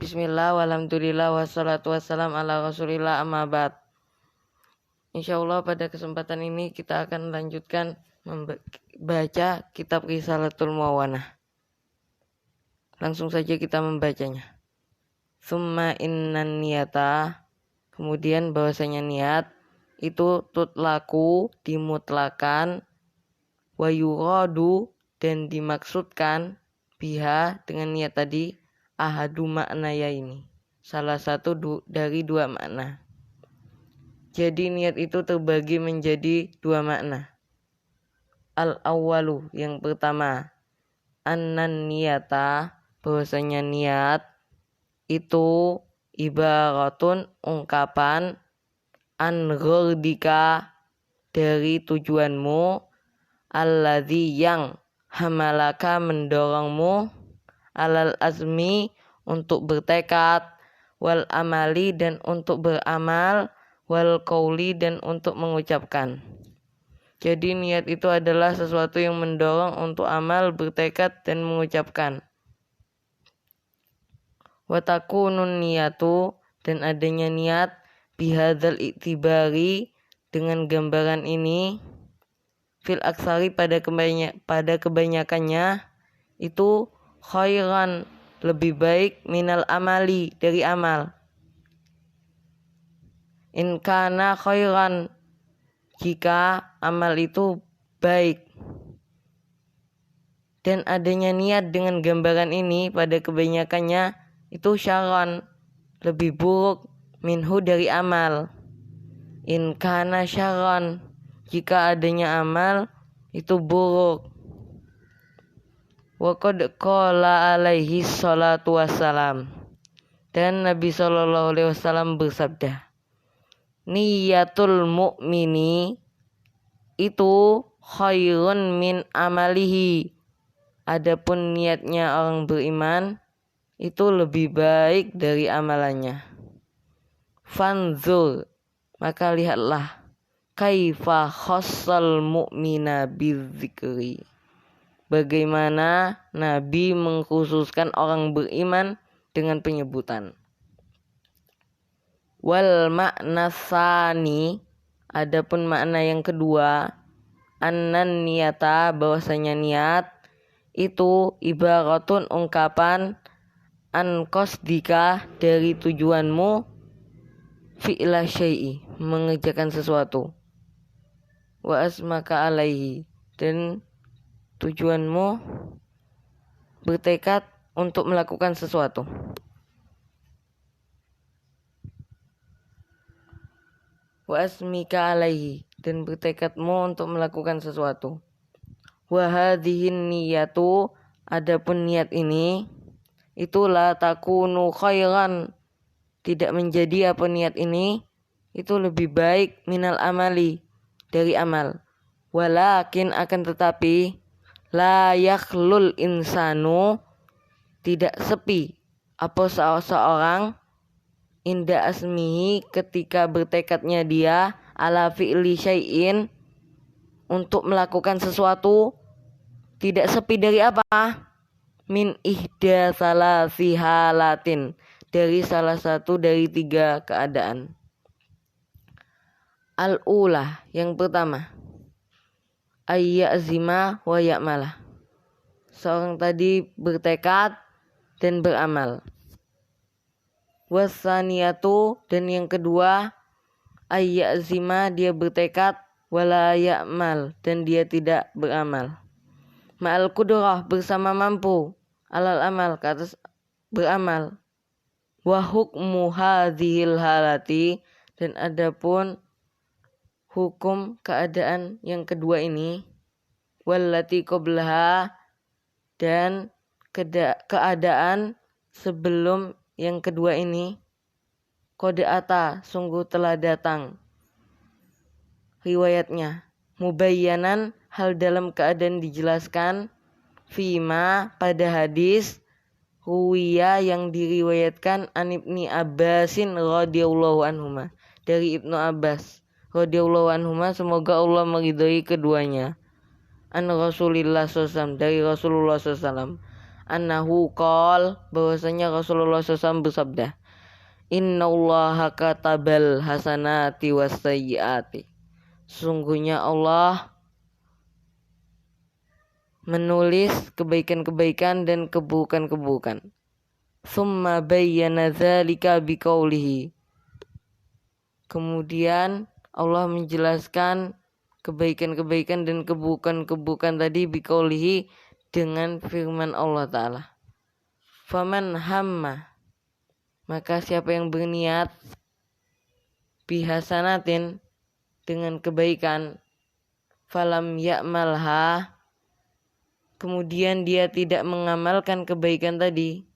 Bismillah, walhamdulillah, wassalatu wassalam ala rasulillah, amma ba'd. Insyaallah pada kesempatan ini kita akan melanjutkan membaca kitab Risalatul Muawanah. Langsung saja kita membacanya. Summa innan niyata, kemudian bahwasanya niat itu tutlaku, dimutlakan, wa yuradu, dan dimaksudkan, biha, dengan niat tadi, ahadu maknaya ini, salah satu dari dua makna. Jadi niat itu terbagi menjadi dua makna. Al-awwalu, yang pertama, annan niyata, bahwasanya niat itu ibaratun, ungkapan, an ghardika, dari tujuanmu, alladzi, yang hamalaka, mendorongmu, alal azmi, untuk bertekad, wal amali, dan untuk beramal, wal qauli, dan untuk mengucapkan. Jadi niat itu adalah sesuatu yang mendorong untuk amal, bertekad, dan mengucapkan. Wa takunun niyatu, dan adanya niat, bihadzal iktibari, dengan gambaran ini, fil aksari, pada kebanyakannya, itu khairan, lebih baik, minal amali, dari amal. In kana khairan, jika amal itu baik. Dan adanya niat dengan gambaran ini pada kebanyakannya itu syarran, lebih buruk, minhu, dari amal. In kana syarran, jika adanya amal itu buruk. Wa qad qala alaihi salatu wassalam, dan Nabi SAW bersabda, niyatul mu'mini itu khairun min amalihi, adapun niatnya orang beriman itu lebih baik dari amalannya. Fanzur, maka lihatlah, kaifa khassal mu'mina bidzikri, bagaimana Nabi mengkhususkan orang beriman dengan penyebutan. Wal makna tsani, adapun makna yang kedua, annan niyata, bahwasanya niat itu ibaratun, ungkapan, an qasdika, dari tujuanmu, fi'la syai'i, mengerjakan sesuatu, wa asmaka alaihi, dan tujuanmu bertekad untuk melakukan sesuatu. Wa asmika alaihi, dan bertekadmu untuk melakukan sesuatu. Wa hadhihin niyatu, adapun niat ini, itulah takunu khairan, tidak menjadi apa niat ini itu lebih baik, minal amali, dari amal. Walakin, akan tetapi, la yakhlul insanu, tidak sepi apa seorang, inda asmihi, ketika bertekadnya dia, ala fi'li syai'in, untuk melakukan sesuatu, tidak sepi dari apa? Min ihda salasi halatin, dari salah satu dari tiga keadaan. Al-ula, yang pertama, ayyazima wa ya'malah, seorang tadi bertekad dan beramal. Wasaniyatu, dan yang kedua, ayyazima, dia bertekad, wala ya'mal, dan dia tidak beramal. Ma'al qudrah, bersama mampu, alal amal, ke atas beramal. Wa hukmu hadhil halati, dan adapun hukum keadaan yang kedua ini, wallati qablaha, dan keadaan sebelum yang kedua ini, qad ata, sungguh telah datang riwayatnya, mubayyanan, hal dalam keadaan dijelaskan, fima, pada hadis, ruwiya, yang diriwayatkan, an Ibni Abbasin radhiyallahu anhuma, dari Ibnu Abbas radhiyallahu anhuma, semoga Allah meridhai keduanya, an Rasulillah SAW, dari Rasulullah SAW, annahu qol, bahwasanya Rasulullah SAW bersabda, innallaha katabal hasanati wassayyiati, sesungguhnya Allah menulis kebaikan-kebaikan dan keburukan-keburukan. Summa bayyana dzalika biqaulihi, kemudian Allah menjelaskan kebaikan-kebaikan dan keburukan-keburukan tadi biqaulihi, dengan firman Allah Ta'ala. Faman hamma, maka siapa yang berniat bihasanatin, dengan kebaikan, falam ya'malha, kemudian dia tidak mengamalkan kebaikan tadi,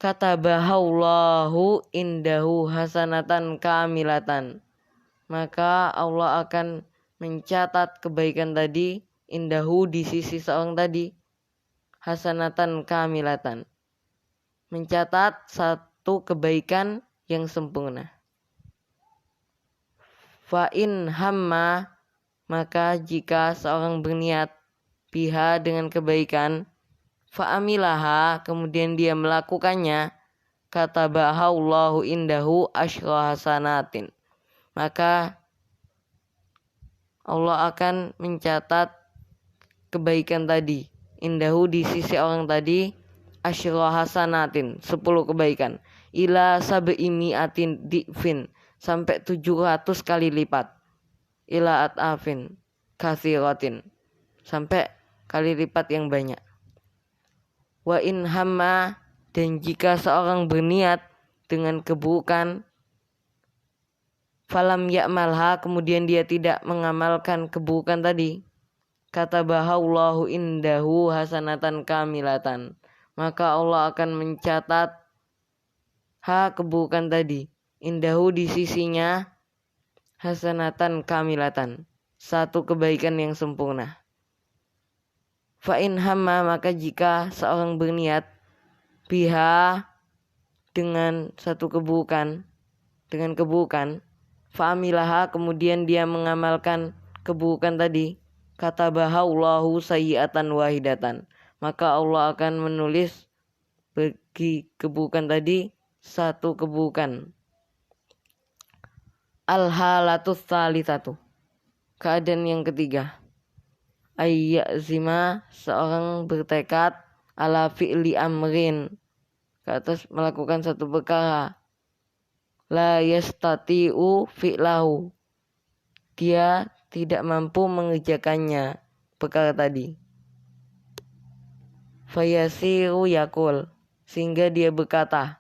katabahallahu indahu hasanatan kamilatan, maka Allah akan mencatat kebaikan tadi, indahu di sisi seorang tadi, hasanatan kamilatan, mencatat satu kebaikan yang sempurna. Fa in hamma, maka jika seorang berniat biha, dengan kebaikan, fa amilaha, kemudian dia melakukannya, katabahallahu indahu asyra hasanatin, maka Allah akan mencatat kebaikan tadi, indahu di sisi orang tadi, asyra hasanatin, 10 kebaikan, ila sab'imi'atin di'fin, sampai 700 kali lipat, ila at'afin katsiratin, sampai kali lipat yang banyak. Wa in hamma, dan jika seorang berniat dengan keburukan, falam ya'malha, kemudian dia tidak mengamalkan keburukan tadi, katabahallahu indahu hasanatan kamilatan, maka Allah akan mencatat keburukan tadi, indahu di sisinya, hasanatan kamilatan, satu kebaikan yang sempurna. Fa in hamma, maka jika seorang berniat biha, dengan satu keburukan, fa amilaha, kemudian dia mengamalkan keburukan tadi, katabahallahu sayyi'atan wahidatan, maka Allah akan menulis bagi keburukan tadi satu keburukan. Al-halatus tsalitsatu, keadaan yang ketiga, ayyazima, seorang bertekad, ala fi'li amrin, ke atas melakukan satu perkara, la yastati'u fi'lahu, dia tidak mampu mengerjakannya perkara tadi. Fayasiru yakul, sehingga dia berkata,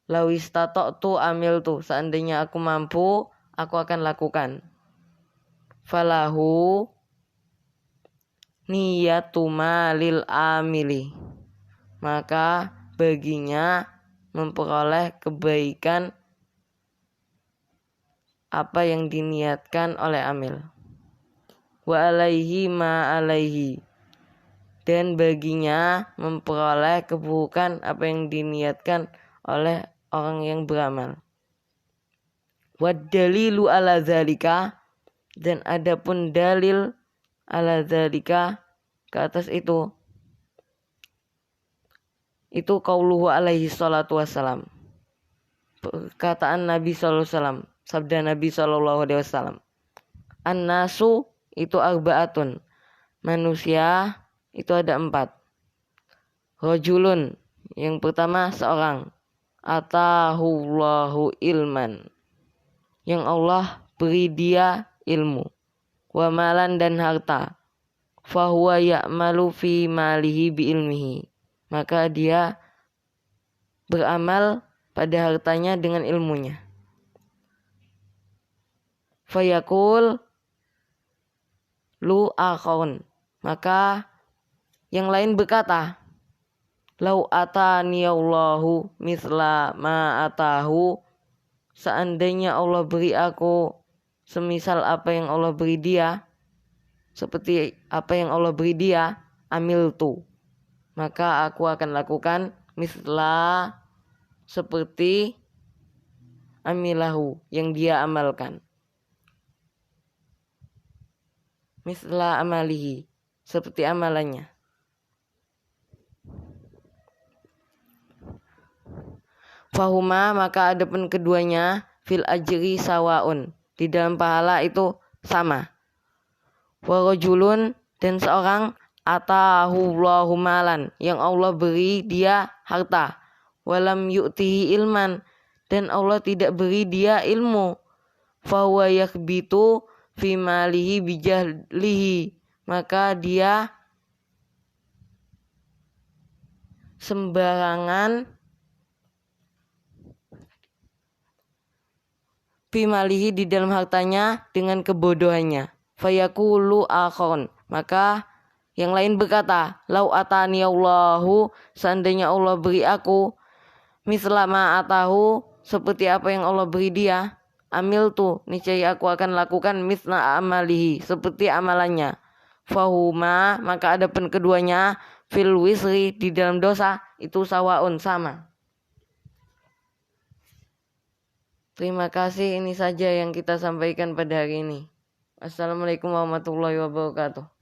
lawistata'tu amiltu, seandainya aku mampu, aku akan lakukan. Falahu niyatu malil amili, maka baginya memperoleh kebaikan apa yang diniatkan oleh amil. Wa alaihi ma alaihi, dan baginya memperoleh keburukan apa yang diniatkan oleh orang yang beramal. Wad dalilu ala zalika, dan adapun dalil ala zalika, ke atas itu qauluhu alaihi salatu wassalam, perkataan Nabi sallallahu alaihi wasallam, sabda Nabi sallallahu alaihi wasallam, an-nasu itu arba'atun, manusia itu ada 4. Rajulun, yang pertama seorang, atahullahu ilman, yang Allah beri dia ilmu, wa malan, dan harta, fahuwa ya'malu fi malihi bi ilmihi, maka dia beramal pada hartanya dengan ilmunya. Fayakul lu akhon, maka yang lain berkata, lau ataniyallahu misla ma atahu, seandainya Allah beri aku semisal apa yang Allah beri dia, seperti apa yang Allah beri dia, amiltu, maka aku akan lakukan misla, seperti amilahu, yang dia amalkan. Misla amalihi, seperti amalannya. Fahuma maka adapun keduanya fil ajri sawaun, di dalam pahala itu sama. Wa rajulun, dan seorang atahullahu malan, yang Allah beri dia harta, walam yu'tihi ilman, dan Allah tidak beri dia ilmu, fahuwa yakbitu fi malihi bijahlihi, maka dia sembarangan fi malihi, di dalam hartanya dengan kebodohannya. Fayaqulu akhon, maka yang lain berkata, lau atani Allahu, seandainya Allah beri aku misla ma atahu, seperti apa yang Allah beri dia, amil tu, niscaya aku akan lakukan misla amalihi, seperti amalannya. Fahuma maka adapun keduanya fil wisri, di dalam dosa itu sawaun, sama. Terima kasih, ini saja yang kita sampaikan pada hari ini. Assalamualaikum warahmatullahi wabarakatuh.